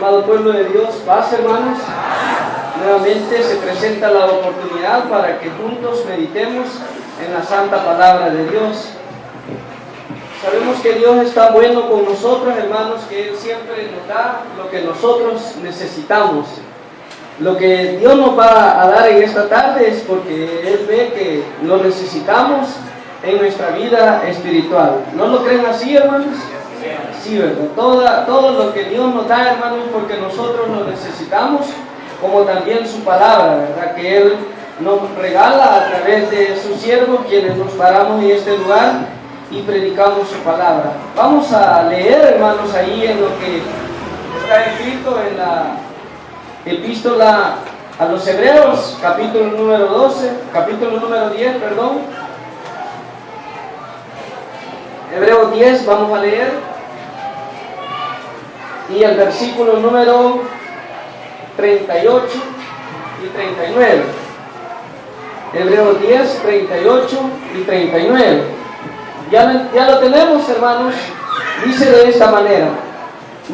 Amado pueblo de Dios, paz, hermanos. Nuevamente se presenta la oportunidad para que juntos meditemos en la santa palabra de Dios. Sabemos que Dios está bueno con nosotros, hermanos, que Él siempre nos da lo que nosotros necesitamos. Lo que Dios nos va a dar en esta tarde es porque Él ve que lo necesitamos en nuestra vida espiritual. ¿No lo creen así, hermanos? Sí, ¿verdad? Todo lo que Dios nos da, hermanos, porque nosotros lo necesitamos, como también su palabra, ¿verdad? Que Él nos regala a través de sus siervos, quienes nos paramos en este lugar y predicamos su palabra. Vamos a leer, hermanos, ahí en lo que está escrito en la epístola a los Hebreos, capítulo número 10, perdón. Hebreos 10, vamos a leer. Y el versículo número 38 y 39. Hebreos 10, 38 y 39. Ya lo tenemos, hermanos. Dice de esta manera: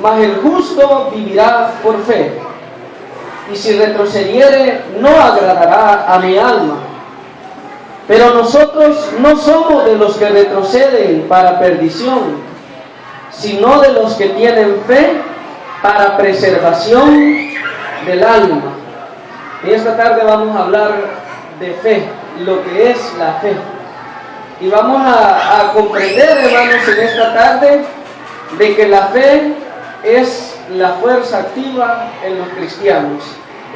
mas el justo vivirá por fe, y si retrocediere no agradará a mi alma. Pero nosotros no somos de los que retroceden para perdición, sino de los que tienen fe para preservación del alma. Y esta tarde vamos a hablar de fe, lo que es la fe. Y vamos a comprender, hermanos, en esta tarde, de que la fe es la fuerza activa en los cristianos.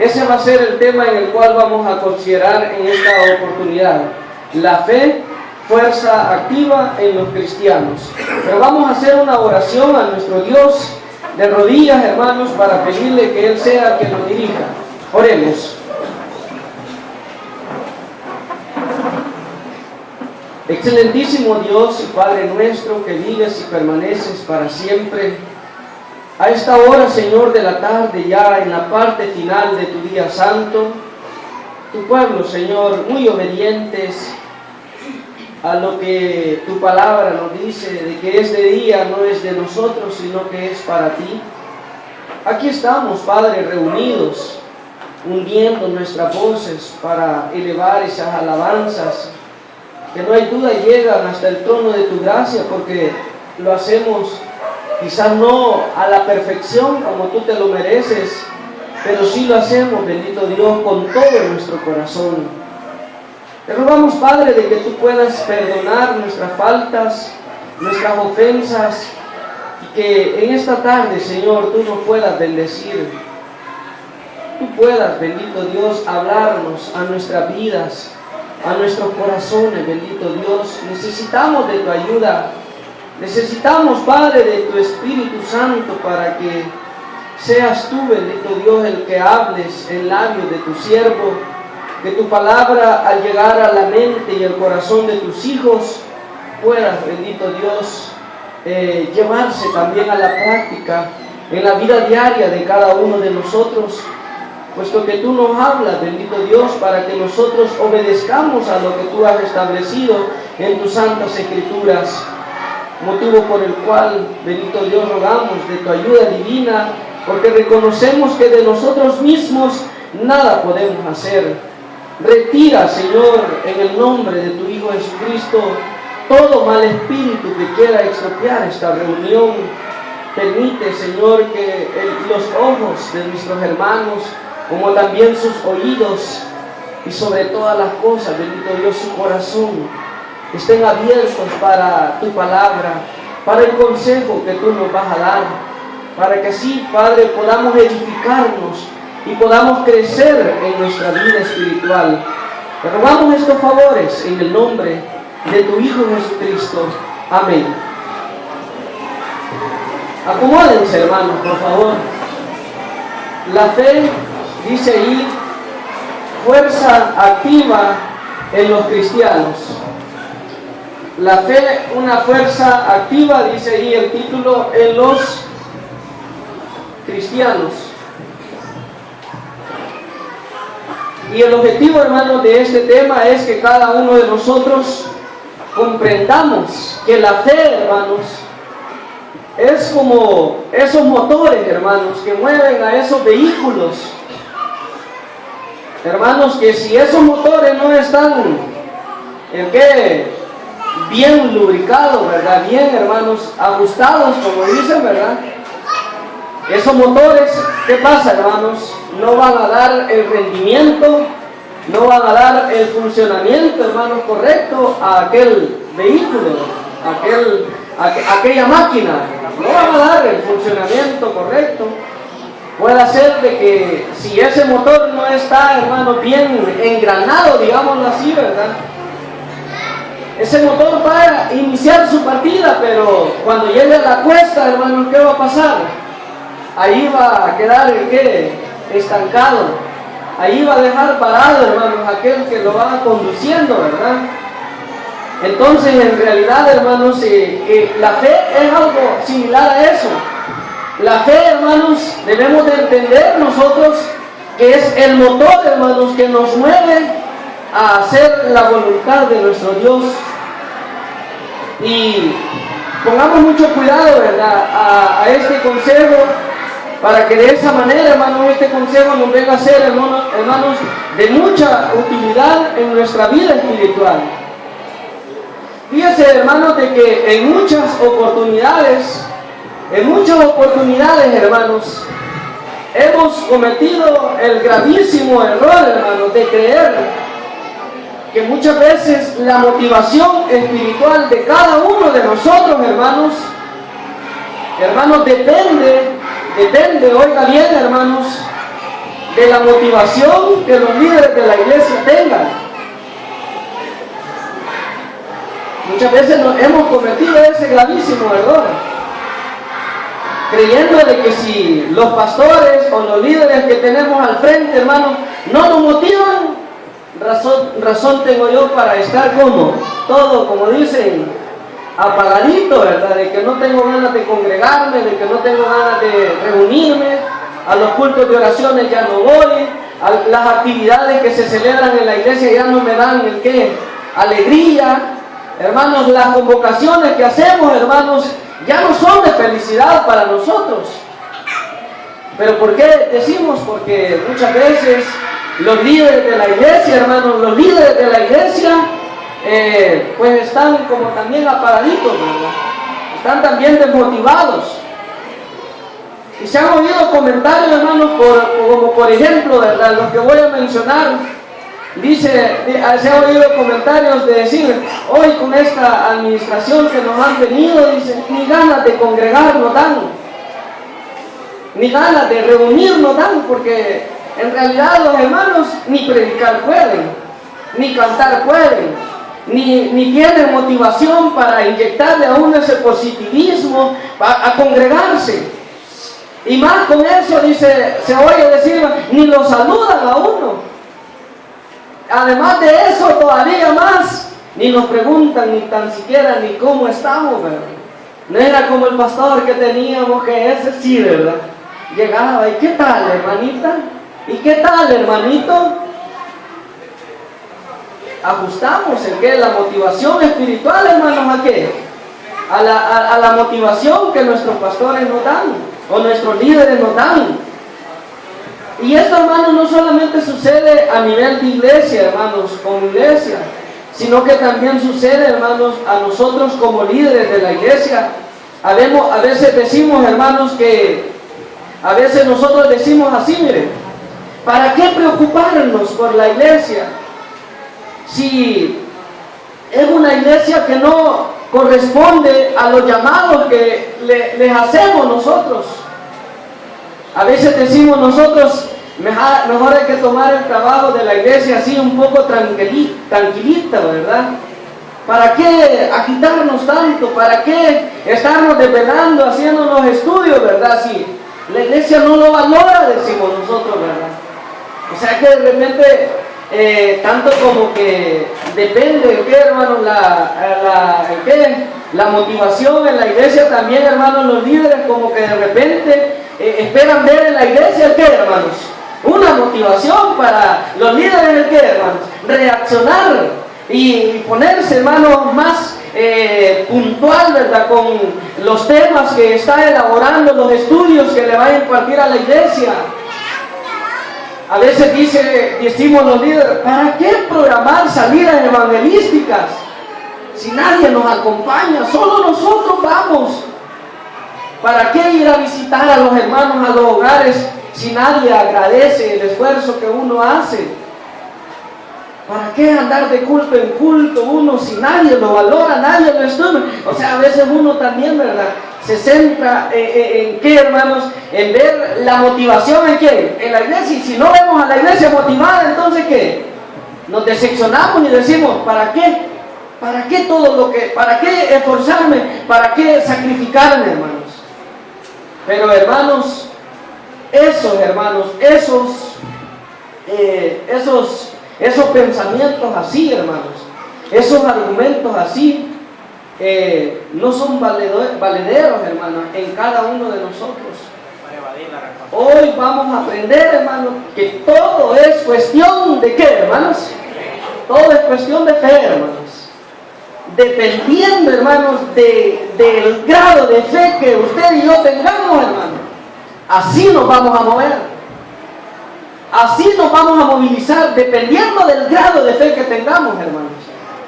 Ese va a ser el tema en el cual vamos a considerar en esta oportunidad. La fe, fuerza activa en los cristianos. Pero vamos a hacer una oración a nuestro Dios de rodillas, hermanos, para pedirle que Él sea quien nos dirija. Oremos. Excelentísimo Dios y Padre nuestro, que vives y permaneces para siempre, a esta hora, Señor, de la tarde, ya en la parte final de tu día santo, tu pueblo, Señor, muy obedientes a lo que tu palabra nos dice, de que este día no es de nosotros, sino que es para ti. Aquí estamos, Padre, reunidos, hundiendo nuestras voces para elevar esas alabanzas, que no hay duda llegan hasta el trono de tu gracia, porque lo hacemos quizás no a la perfección como tú te lo mereces, pero sí lo hacemos, bendito Dios, con todo nuestro corazón. Te rogamos, Padre, de que tú puedas perdonar nuestras faltas, nuestras ofensas, y que en esta tarde, Señor, tú nos puedas bendecir. Tú puedas, bendito Dios, hablarnos a nuestras vidas, a nuestros corazones, bendito Dios. Necesitamos de tu ayuda. Necesitamos, Padre, de tu Espíritu Santo para que seas tú, bendito Dios, el que hables en labios de tu siervo. Que tu palabra, al llegar a la mente y el corazón de tus hijos, pueda, bendito Dios, llevarse también a la práctica en la vida diaria de cada uno de nosotros, puesto que tú nos hablas, bendito Dios, para que nosotros obedezcamos a lo que tú has establecido en tus santas escrituras, motivo por el cual, bendito Dios, rogamos de tu ayuda divina, porque reconocemos que de nosotros mismos nada podemos hacer. Retira, Señor, en el nombre de tu Hijo Jesucristo, todo mal espíritu que quiera extraviar esta reunión. Permite, Señor, que los ojos de nuestros hermanos, como también sus oídos, y sobre todas las cosas, bendito Dios, su corazón, estén abiertos para tu palabra, para el consejo que tú nos vas a dar, para que así, Padre, podamos edificarnos y podamos crecer en nuestra vida espiritual. Te rogamos estos favores en el nombre de tu Hijo Jesucristo. Amén. Acomódense, hermanos, por favor. La fe, dice ahí, fuerza activa en los cristianos. La fe, una fuerza activa, dice ahí el título, en los cristianos. Y el objetivo, hermanos, de este tema es que cada uno de nosotros comprendamos que la fe, hermanos, es como esos motores, hermanos, que mueven a esos vehículos. Hermanos, que si esos motores no están bien lubricados, ¿verdad? Bien, hermanos, ajustados, como dicen, ¿verdad? Esos motores, ¿qué pasa, hermanos? No van a dar el rendimiento, no van a dar el funcionamiento, hermanos, correcto a aquel vehículo, aquella máquina. No van a dar el funcionamiento correcto. Puede ser de que si ese motor no está, hermano, bien engranado, digámoslo así, ¿verdad? Ese motor va a iniciar su partida, pero cuando llegue a la cuesta, hermano, ¿qué va a pasar? Ahí va a quedar estancado. Ahí va a dejar parado, hermanos, aquel que lo va conduciendo, ¿verdad? Entonces, en realidad, hermanos, la fe es algo similar a eso. La fe, hermanos, debemos de entender nosotros que es el motor, hermanos, que nos mueve a hacer la voluntad de nuestro Dios. Y pongamos mucho cuidado, ¿verdad?, a este consejo, para que de esa manera, hermanos, este consejo nos venga a ser, hermanos, de mucha utilidad en nuestra vida espiritual. Fíjense, hermanos, de que en muchas oportunidades, hermanos, hemos cometido el gravísimo error, hermanos, de creer que muchas veces la motivación espiritual de cada uno de nosotros, hermanos, depende, oiga bien, hermanos, de la motivación que los líderes de la iglesia tengan. Muchas veces hemos cometido ese gravísimo error, creyendo de que si los pastores o los líderes que tenemos al frente, hermanos, no nos motivan, razón tengo yo para estar como dicen, apagadito, ¿verdad? De que no tengo ganas de congregarme, de que no tengo ganas de reunirme, a los cultos de oraciones ya no voy, a las actividades que se celebran en la iglesia ya no me dan alegría. Hermanos, las convocaciones que hacemos, hermanos, ya no son de felicidad para nosotros. ¿Pero por qué decimos? Porque muchas veces los líderes de la iglesia, hermanos, pues están como también apagaditos, ¿verdad? Están también desmotivados. Y se han oído comentarios, hermanos, como por ejemplo, ¿verdad?, los que voy a mencionar. Se han oído comentarios de decir, hoy con esta administración que nos han venido, dicen, ni ganas de congregarnos dan, ni ganas de reunirnos dan, porque en realidad los hermanos ni predicar pueden, ni cantar pueden, ni tienen motivación para inyectarle a uno ese positivismo a congregarse. Y más con eso, dice, se oye decir, ni lo saludan a uno. Además de eso, todavía más, ni nos preguntan ni tan siquiera ni cómo estamos, ¿verdad? No era como el pastor que teníamos, que ese sí, ¿verdad? Llegaba, ¿y qué tal, hermanita? ¿Y qué tal, hermanito? Ajustamos la motivación espiritual, hermanos, ¿a qué? A la motivación que nuestros pastores nos dan, o nuestros líderes nos dan. Y esto, hermanos, no solamente sucede a nivel de iglesia, hermanos, como iglesia, sino que también sucede, hermanos, a nosotros como líderes de la iglesia. A veces decimos, hermanos, a veces nosotros decimos así, miren, ¿para qué preocuparnos por la iglesia? Si es una iglesia que no corresponde a los llamados que les hacemos nosotros. A veces decimos nosotros, mejor hay que tomar el trabajo de la iglesia así un poco tranquilita, ¿verdad? ¿Para qué agitarnos tanto? ¿Para qué estarnos desvelando, haciendo los estudios, verdad? Si la iglesia no lo valora, decimos nosotros, ¿verdad? O sea que de repente, tanto como que depende, ¿qué, hermanos? La motivación en la iglesia también, hermanos, los líderes como que de repente esperan ver en la iglesia el qué, hermanos, una motivación para los líderes, el qué, hermanos, reaccionar y ponerse, hermanos, más puntual, ¿verdad?, con los temas que está elaborando, los estudios que le va a impartir a la iglesia. A veces decimos los líderes, ¿para qué programar salidas evangelísticas si nadie nos acompaña? Solo nosotros vamos. ¿Para qué ir a visitar a los hermanos a los hogares si nadie agradece el esfuerzo que uno hace? ¿Para qué andar de culto en culto uno si nadie lo valora, nadie lo estudia? O sea, a veces uno también, ¿verdad?, se centra en qué, hermanos, en ver la motivación en qué, en la iglesia. Y si no vemos a la iglesia motivada, entonces ¿qué? Nos decepcionamos y decimos, ¿para qué? ¿Para qué todo lo que, para qué esforzarme? ¿Para qué sacrificarme, hermanos? Pero hermanos, esos pensamientos así, hermanos, esos argumentos así, no son valederos, hermanos, en cada uno de nosotros. Hoy vamos a aprender, hermanos, que todo es cuestión de ¿qué, hermanos? Todo es cuestión de fe, hermanos. Dependiendo, hermanos, del grado de fe que usted y yo tengamos, hermanos, así nos vamos a mover. Así nos vamos a movilizar, dependiendo del grado de fe que tengamos, hermanos.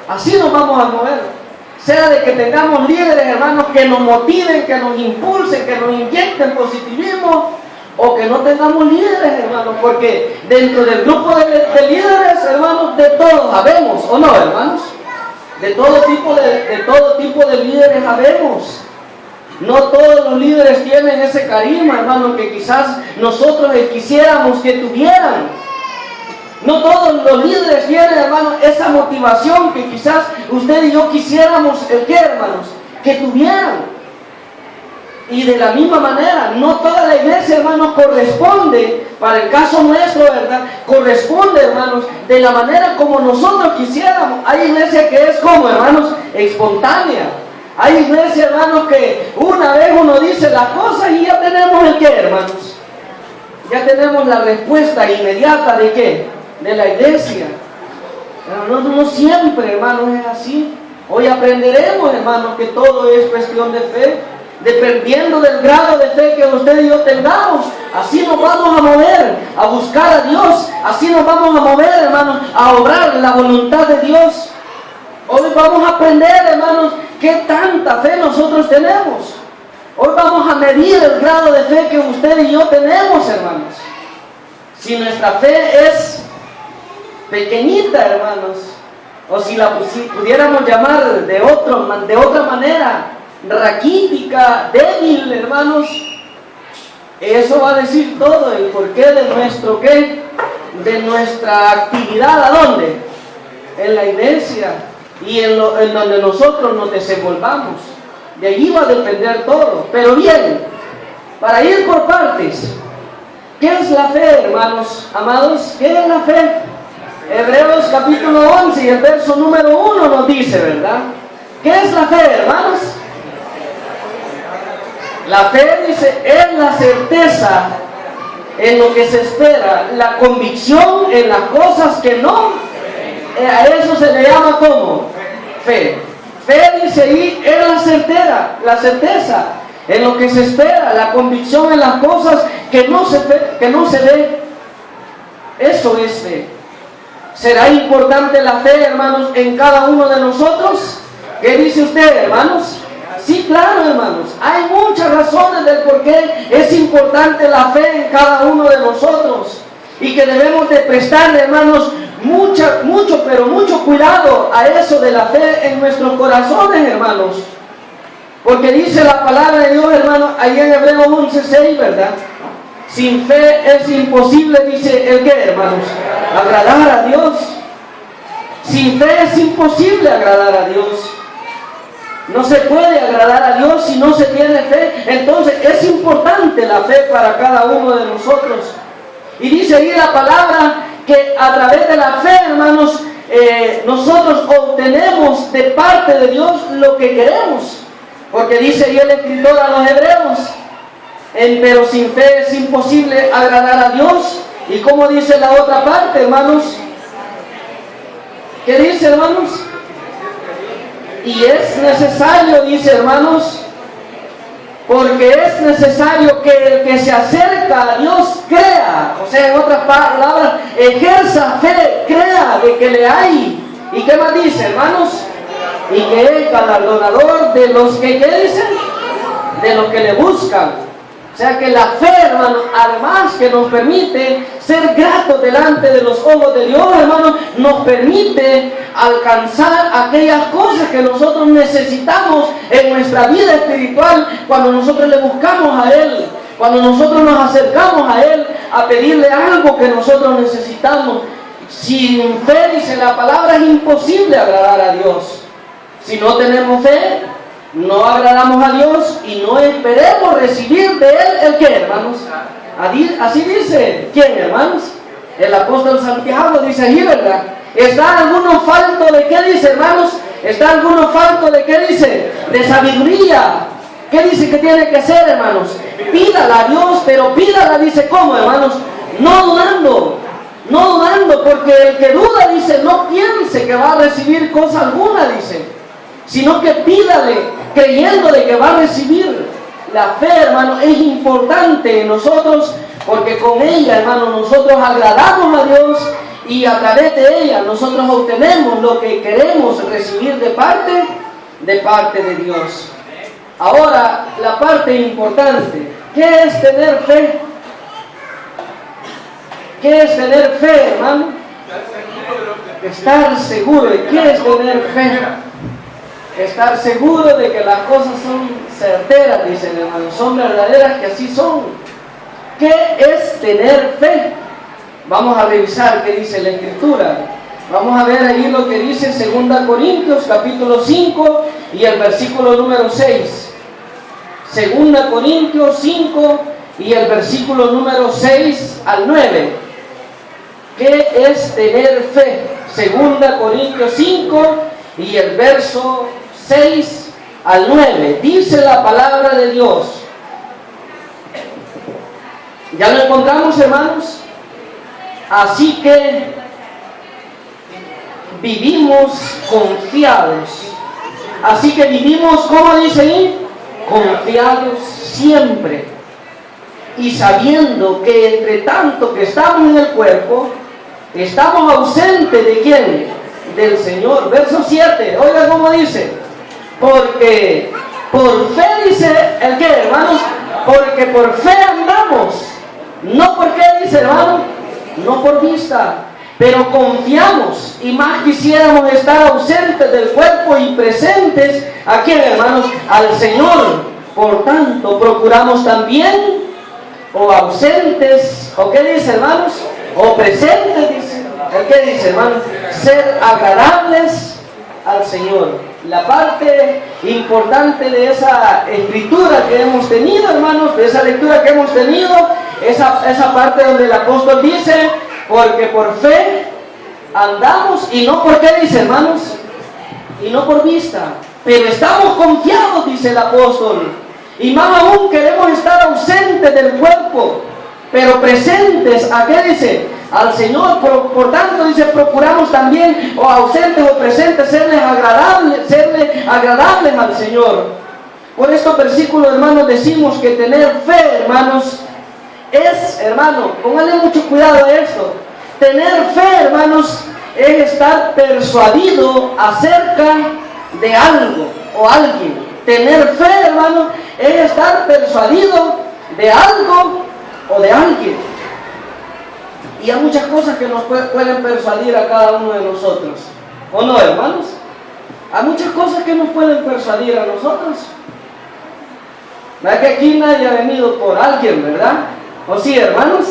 Así nos vamos a mover. Sea de que tengamos líderes, hermanos, que nos motiven, que nos impulsen, que nos inyecten positivismo, o que no tengamos líderes, hermanos, porque dentro del grupo de líderes, hermanos, de todos habemos, ¿o no, hermanos? De todo tipo de líderes habemos. No todos los líderes tienen ese carisma, hermanos, que quizás nosotros quisiéramos que tuvieran. No todos los líderes tienen, hermanos, esa motivación que quizás usted y yo quisiéramos, ¿qué, hermanos?, que tuvieran. Y de la misma manera, no toda la iglesia, hermanos, corresponde, para el caso nuestro, ¿verdad?, corresponde, hermanos, de la manera como nosotros quisiéramos. Hay iglesia que es como, hermanos, espontánea. Hay iglesia, hermanos, que una vez uno dice las cosas y ya tenemos el qué, hermanos. Ya tenemos la respuesta inmediata de qué, de la iglesia. Pero no siempre, hermanos, es así. Hoy aprenderemos, hermanos, que todo es cuestión de fe. Dependiendo del grado de fe que usted y yo tengamos, así nos vamos a mover, a buscar a Dios. Así nos vamos a mover, hermanos, a obrar la voluntad de Dios. Hoy vamos a aprender, hermanos, qué tanta fe nosotros tenemos. Hoy vamos a medir el grado de fe que usted y yo tenemos, hermanos. Si nuestra fe es pequeñita, hermanos, o si pudiéramos llamar de otra manera, raquítica, débil, hermanos, eso va a decir todo el porqué de nuestro qué, de nuestra actividad. ¿A dónde? En la iglesia y en donde nosotros nos desenvolvamos. De allí va a depender todo. Pero bien, para ir por partes, ¿qué es la fe, hermanos amados? ¿Qué es la fe? Hebreos capítulo 11 y el verso número 1 nos dice, ¿verdad? ¿Qué es la fe, hermanos? La fe, dice, es la certeza en lo que se espera, la convicción en las cosas que no. A eso se le llama ¿cómo? Fe. Fe, dice ahí, es la certeza en lo que se espera, la convicción en las cosas que no se ve. Eso es fe. ¿Será importante la fe, hermanos, en cada uno de nosotros? ¿Qué dice usted, hermanos? Sí, claro, hermanos. Hay muchas razones del por qué es importante la fe en cada uno de nosotros. Y que debemos de prestarle, hermanos, mucho cuidado a eso de la fe en nuestros corazones, hermanos. Porque dice la palabra de Dios, hermanos, ahí en Hebreos 11:6, ¿verdad? Sin fe es imposible, dice el qué, hermanos, agradar a Dios. Sin fe es imposible agradar a Dios. No se puede agradar a Dios si no se tiene fe. Entonces es importante la fe para cada uno de nosotros. Y dice ahí la palabra que a través de la fe, hermanos, nosotros obtenemos de parte de Dios lo que queremos. Porque dice ahí el escritor a los hebreos, pero sin fe es imposible agradar a Dios. Y como dice la otra parte, hermanos, ¿qué dice, hermanos? Y es necesario, dice hermanos, porque es necesario que el que se acerca a Dios crea, o sea, en otras palabras, ejerza fe, crea de que le hay. ¿Y qué más dice, hermanos? Y que es galardonador de los que, ¿qué dicen? De los que le buscan. O sea que la fe, hermanos, además que nos permite ser gratos delante de los ojos de Dios, hermanos, nos permite alcanzar aquellas cosas que nosotros necesitamos en nuestra vida espiritual cuando nosotros le buscamos a Él, cuando nosotros nos acercamos a Él a pedirle algo que nosotros necesitamos. Sin fe, dice la palabra, es imposible agradar a Dios. Si no tenemos fe, no agradamos a Dios y no esperemos recibir de Él el que, hermanos. Así dice, ¿quién, hermanos? El apóstol Santiago dice allí, ¿verdad? ¿Está alguno falto de qué dice, hermanos? ¿Está alguno falto de qué dice? De sabiduría. ¿Qué dice que tiene que hacer, hermanos? Pídala a Dios, pero pídala, dice, ¿cómo, hermanos? No dudando. No dudando, porque el que duda, dice, no piense que va a recibir cosa alguna, dice, sino que pídale creyendo de que va a recibir. La fe, hermano, es importante en nosotros, porque con ella, hermano, nosotros agradamos a Dios y a través de ella nosotros obtenemos lo que queremos recibir de parte de Dios. Ahora, la parte importante, ¿qué es tener fe? ¿Qué es tener fe, hermano? Estar seguro. ¿De qué es tener fe? Estar seguro de que las cosas son certeras, dicen, hermanos, son verdaderas, que así son. ¿Qué es tener fe? Vamos a revisar qué dice la Escritura. Vamos a ver ahí lo que dice 2 Corintios capítulo 5 y el versículo número 6. 2 Corintios 5 y el versículo número 6 al 9. ¿Qué es tener fe? 2 Corintios 5 y el verso 6 al 9. Dice la palabra de Dios. ¿Ya lo encontramos, hermanos? Así que vivimos confiados. Así que vivimos, ¿cómo dice ahí? Confiados siempre. Y sabiendo que entre tanto que estamos en el cuerpo, estamos ausentes ¿de quién? Del Señor. Verso 7, oiga cómo dice. Porque por fe, dice, ¿el qué, hermanos? Porque por fe andamos. No por qué, dice, hermano, no por vista. Pero confiamos y más quisiéramos estar ausentes del cuerpo y presentes, ¿a quién, hermanos? Al Señor. Por tanto, procuramos también, o ausentes, o qué dice, hermanos, o presentes, dice. ¿El qué dice, hermanos? Ser agradables al Señor. La parte importante de esa escritura que hemos tenido, hermanos, de esa lectura que hemos tenido, esa parte donde el apóstol dice, porque por fe andamos, y no por qué, dice, hermanos, y no por vista, pero estamos confiados, dice el apóstol, y más aún queremos estar ausentes del cuerpo, pero presentes, ¿a qué dice? Al Señor. Por tanto, dice, procuramos también, o ausentes o presentes, serles agradables al Señor. Por estos versículos, hermanos, decimos que tener fe, hermanos, es, hermano, pónganle mucho cuidado a esto. Tener fe, hermanos, es estar persuadido acerca de algo o alguien. Tener fe, hermano, es estar persuadido de algo o de alguien. Y hay muchas cosas que nos pueden persuadir a cada uno de nosotros. ¿O no, hermanos? Hay muchas cosas que nos pueden persuadir a nosotros. ¿Verdad que aquí nadie ha venido por alguien, verdad? ¿O sí, hermanos?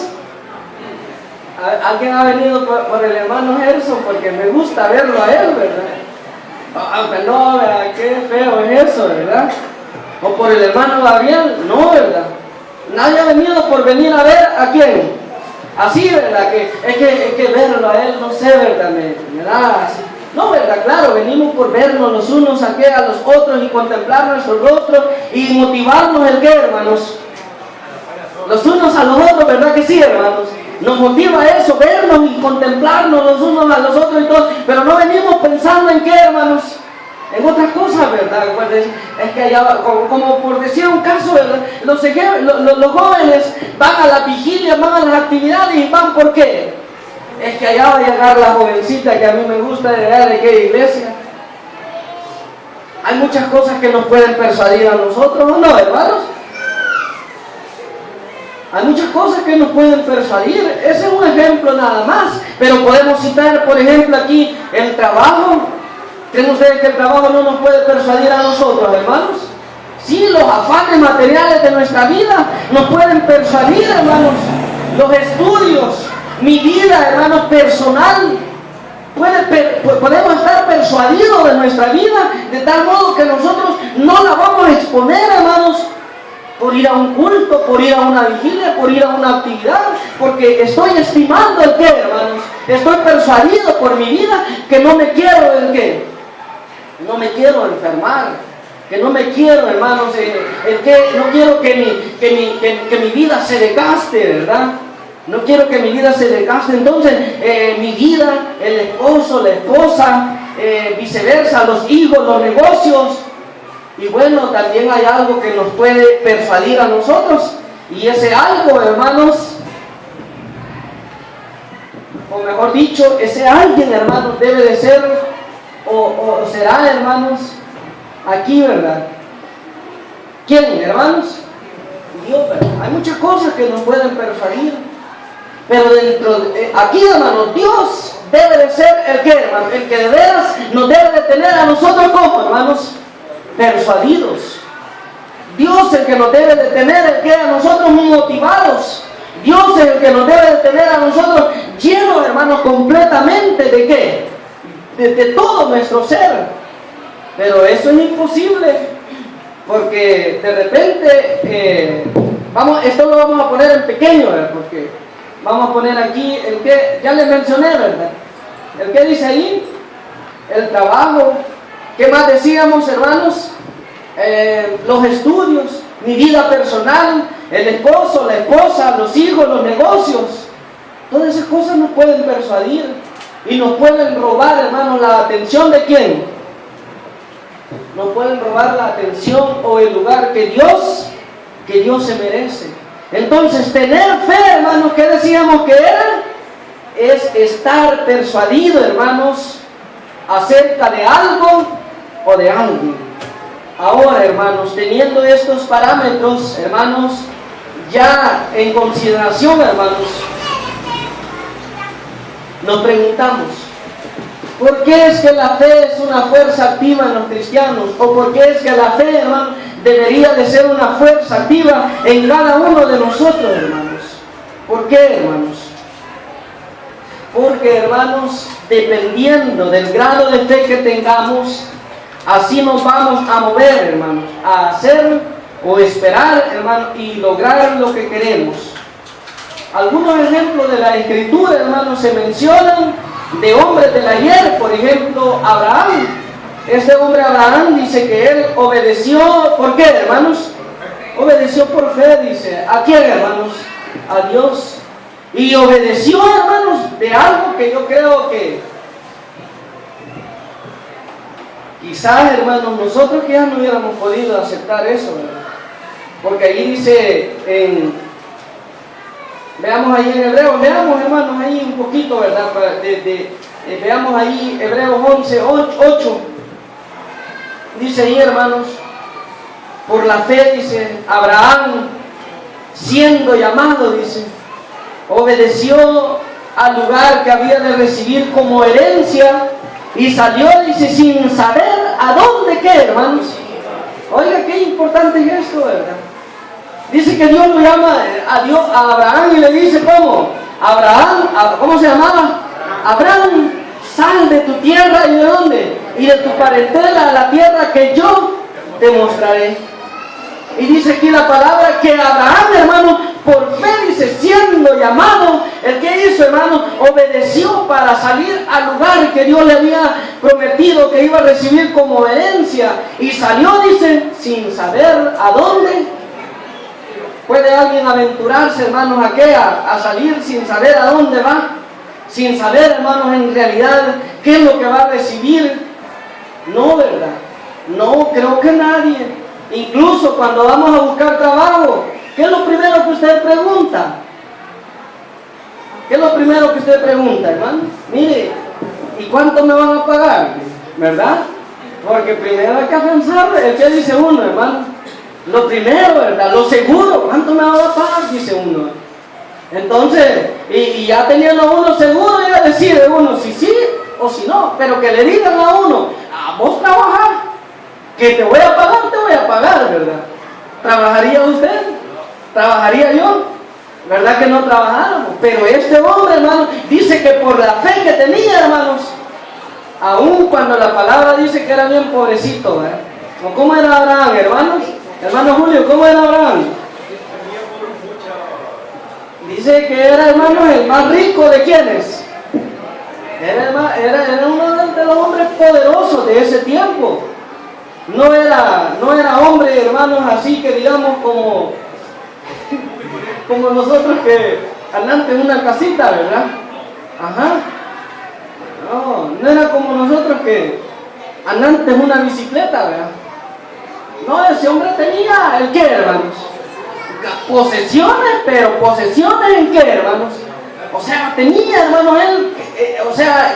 Alguien ha venido por el hermano Gerson porque me gusta verlo a él, ¿verdad? Aunque no, ¿verdad? Qué feo es eso, ¿verdad? O por el hermano Gabriel, no, ¿verdad? Nadie ha venido por venir a ver a quién. Así, ¿verdad? Que es que verlo a él, no sé, ¿verdad? Me da así. No, ¿verdad? Claro, venimos por vernos los unos a los otros y contemplar nuestro rostro y motivarnos el qué, hermanos. Los unos a los otros, ¿verdad que sí, hermanos? Nos motiva eso, vernos y contemplarnos los unos a los otros y todo. Pero no venimos pensando en qué, hermanos. en otras cosas, ¿verdad? Pues es que allá, como por decir un caso, ¿verdad? Los jóvenes van a la vigilia, van a las actividades y van ¿por qué? Es que allá va a llegar la jovencita que a mí me gusta de llegar de qué iglesia. Hay muchas cosas que nos pueden persuadir a nosotros, ¿o no, hermanos? Hay muchas cosas que nos pueden persuadir. Ese es un ejemplo nada más. Pero podemos citar, por ejemplo, aquí el trabajo. ¿Creen ustedes que el trabajo no nos puede persuadir a nosotros, hermanos? Sí, los afanes materiales de nuestra vida nos pueden persuadir, hermanos. Los estudios, mi vida, hermanos, personal. Podemos estar persuadidos de nuestra vida de tal modo que nosotros no la vamos a exponer, hermanos, por ir a un culto, por ir a una vigilia, por ir a una actividad, porque estoy estimando el qué, hermanos. Estoy persuadido por mi vida que no me quiero el qué. No me quiero enfermar, que no me quiero, hermanos, no quiero que mi vida se desgaste, ¿verdad? No quiero que mi vida se desgaste. Entonces, mi vida, el esposo, la esposa, viceversa, los hijos, los negocios. Y bueno, también hay algo que nos puede persuadir a nosotros. Y ese algo, hermanos, o mejor dicho, ese alguien, hermanos, debe de ser o será, hermanos, aquí, ¿verdad? ¿Quién, hermanos? Dios, ¿verdad? Hay muchas cosas que nos pueden persuadir, pero aquí, hermanos, Dios debe de ser el que, hermanos, el que de veras nos debe de tener a nosotros como, hermanos, persuadidos. Dios es el que nos debe de tener, el que a nosotros motivados. Dios es el que nos debe de tener a nosotros llenos, hermanos, completamente de qué, de todo nuestro ser. Pero eso es imposible, porque de repente esto lo vamos a poner en pequeño, ¿verdad? Porque vamos a poner aquí el que ya les mencioné, ¿verdad? El que dice ahí, el trabajo. ¿Qué más decíamos, hermanos? Los estudios, mi vida personal, el esposo, la esposa, los hijos, los negocios. Todas esas cosas nos pueden persuadir y nos pueden robar, hermanos, la atención de quién. Nos pueden robar la atención o el lugar que Dios se merece. Entonces, tener fe, hermanos, ¿qué decíamos que era? Es estar persuadido, hermanos, acerca de algo o de alguien. Ahora, hermanos, teniendo estos parámetros, hermanos, ya en consideración, hermanos, nos preguntamos, ¿por qué es que la fe es una fuerza activa en los cristianos? ¿O por qué es que la fe, hermanos, debería de ser una fuerza activa en cada uno de nosotros, hermanos? ¿Por qué, hermanos? Porque, hermanos, dependiendo del grado de fe que tengamos, así nos vamos a mover, hermanos, a hacer o esperar, hermanos, y lograr lo que queremos. Algunos ejemplos de la Escritura, hermanos, se mencionan de hombres del ayer. Por ejemplo, Abraham. Este hombre Abraham dice que él obedeció. ¿Por qué, hermanos? Obedeció por fe, dice. ¿A quién, hermanos? A Dios. Y obedeció, hermanos, de algo que yo creo que quizás, hermanos, nosotros que ya no hubiéramos podido aceptar eso, ¿verdad? Porque ahí dice veamos ahí en Hebreos, veamos, hermanos, ahí un poquito, ¿verdad? Veamos ahí Hebreos 11:8. Dice ahí, hermanos, por la fe, dice, Abraham, siendo llamado, dice, obedeció al lugar que había de recibir como herencia y salió, dice, sin saber a dónde qué, hermanos. Oiga, qué importante es esto, ¿verdad? Dice que Dios lo llama a Abraham y le dice, ¿cómo? Abraham, ¿cómo se llamaba? Abraham, sal de tu tierra y de dónde? Y de tu parentela a la tierra que yo te mostraré. Y dice aquí la palabra que Abraham, hermano, por fe, dice, siendo llamado, el que hizo, hermano, obedeció para salir al lugar que Dios le había prometido que iba a recibir como herencia. Y salió, dice, sin saber a dónde. ¿Puede alguien aventurarse, hermanos, a salir sin saber a dónde va? Sin saber, hermanos, en realidad qué es lo que va a recibir. No, ¿verdad? No, creo que nadie. Incluso cuando vamos a buscar trabajo, ¿qué es lo primero que usted pregunta? ¿Qué es lo primero que usted pregunta, hermano? Mire, ¿y cuánto me van a pagar? ¿Verdad? Porque primero hay que pensar el que dice uno, hermano. Lo primero, ¿verdad? Lo seguro, ¿cuánto me van a pagar? Dice uno. Entonces, y ya teniendo uno seguro, ya decide uno si sí o si no. Pero que le digan a uno, vos trabajar, que te voy a pagar, ¿verdad? ¿Trabajaría usted? ¿Trabajaría yo? ¿Verdad que no trabajáramos? Pero este hombre, hermano, dice que por la fe que tenía, hermanos, aun cuando la palabra dice que era bien pobrecito, ¿verdad? ¿Cómo era Abraham, hermanos? Hermano Julio, ¿cómo era Abraham? Dice que era, hermanos, el más rico de quienes. Era uno de los hombres poderosos de ese tiempo. No era hombre, hermanos, así que digamos como nosotros que andan en una casita, ¿verdad? Ajá. No era como nosotros que andan en una bicicleta, ¿verdad? No, ese hombre tenía el qué, hermanos. Posesiones, pero posesiones en qué, hermanos. O sea, tenía, hermanos, él,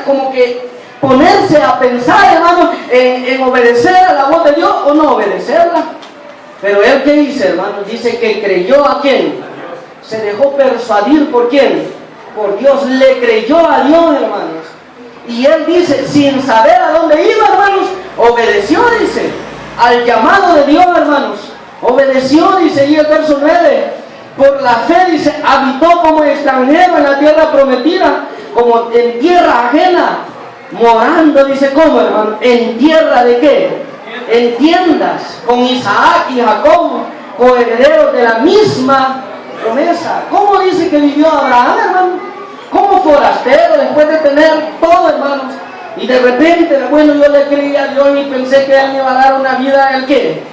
como que ponerse a pensar, hermanos, en obedecer a la voz de Dios o no obedecerla. Pero él, ¿qué dice, hermanos? Dice que creyó a quién. Se dejó persuadir por quién. Por Dios. Le creyó a Dios, hermanos. Y él dice, sin saber a dónde iba, hermanos, obedeció, dice, al llamado de Dios, hermanos. Obedeció, dice, y el verso 9, por la fe, dice, habitó como extranjero en la tierra prometida, como en tierra ajena, morando, dice, ¿cómo, hermano? ¿En tierra de qué? En tiendas, con Isaac y Jacob, coherederos de la misma promesa. ¿Cómo dice que vivió Abraham, hermano? Como forastero, después de tener todo, hermanos. Y de repente, bueno, yo le creí a Dios y pensé que Él me iba a dar una vida, ¿el qué?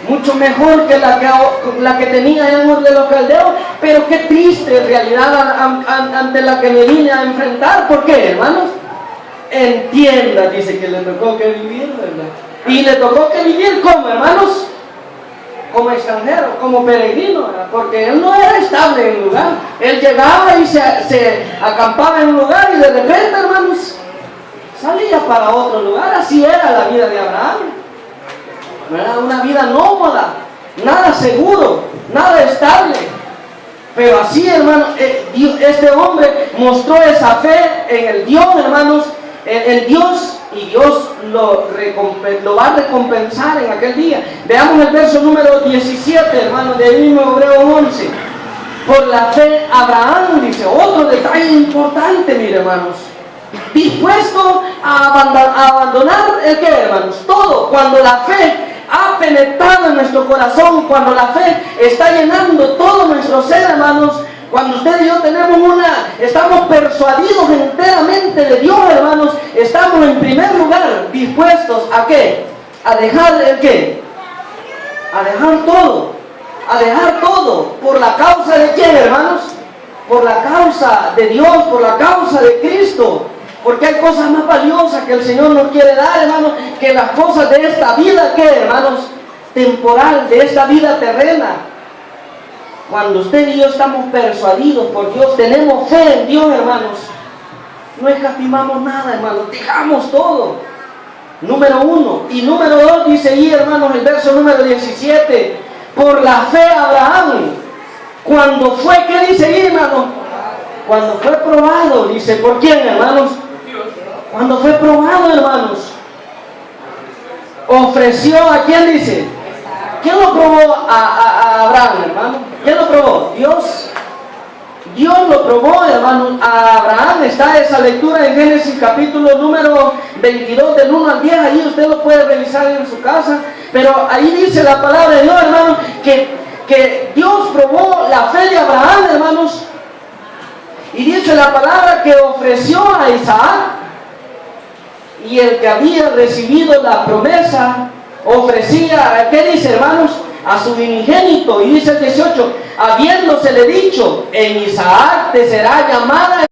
Mucho mejor que la que tenía en Ur de los Caldeos, pero qué triste realidad ante la que me vine a enfrentar. ¿Por qué, hermanos? En tiendas, dice que le tocó que vivir, ¿verdad? Y le tocó que vivir como, hermanos, como extranjero, como peregrino, ¿verdad? Porque él no era estable en un lugar. Él llegaba y se acampaba en un lugar y de repente, hermanos, salía para otro lugar. Así era la vida de Abraham, ¿verdad? Una vida nómada, nada seguro, nada estable. Pero así, hermanos, este hombre mostró esa fe en el Dios, hermanos, en Dios, y Dios lo va a recompensar en aquel día. Veamos el verso número 17, hermanos, de mismo Hebreos 11. Por la fe Abraham, dice, otro detalle importante, mire, hermanos, dispuesto a abandonar el qué, hermanos, todo. Cuando la fe ha penetrado en nuestro corazón, cuando la fe está llenando todo nuestro ser, hermanos, cuando usted y yo estamos persuadidos enteramente de Dios, hermanos, estamos en primer lugar dispuestos a qué, a dejar el qué, a dejar todo, por la causa de quién, hermanos, por la causa de Dios, por la causa de Cristo. Porque hay cosas más valiosas que el Señor nos quiere dar, hermanos, que las cosas de esta vida, ¿qué, hermanos? Temporal, de esta vida terrena. Cuando usted y yo estamos persuadidos por Dios, tenemos fe en Dios, hermanos, no escatimamos nada, hermanos, dejamos todo. Número 1. Y número 2, dice ahí, hermanos, el verso número 17, por la fe Abraham, cuando fue, ¿qué dice ahí, hermanos? Cuando fue probado, dice, ¿por quién, hermanos? Cuando fue probado, hermanos, ofreció a quién, dice. ¿Quién lo probó a Abraham, hermano? ¿Quién lo probó? Dios. Dios lo probó, hermano, a Abraham. Está esa lectura en Génesis capítulo número 22 del 1 al 10. Ahí usted lo puede revisar en su casa. Pero ahí dice la palabra de Dios, hermano, que Dios probó la fe de Abraham, hermanos. Y dice la palabra que ofreció a Isaac. Y el que había recibido la promesa ofrecía, ¿qué dice, hermanos? A su unigénito. Y dice el 18, habiéndosele dicho, en Isaac te será llamada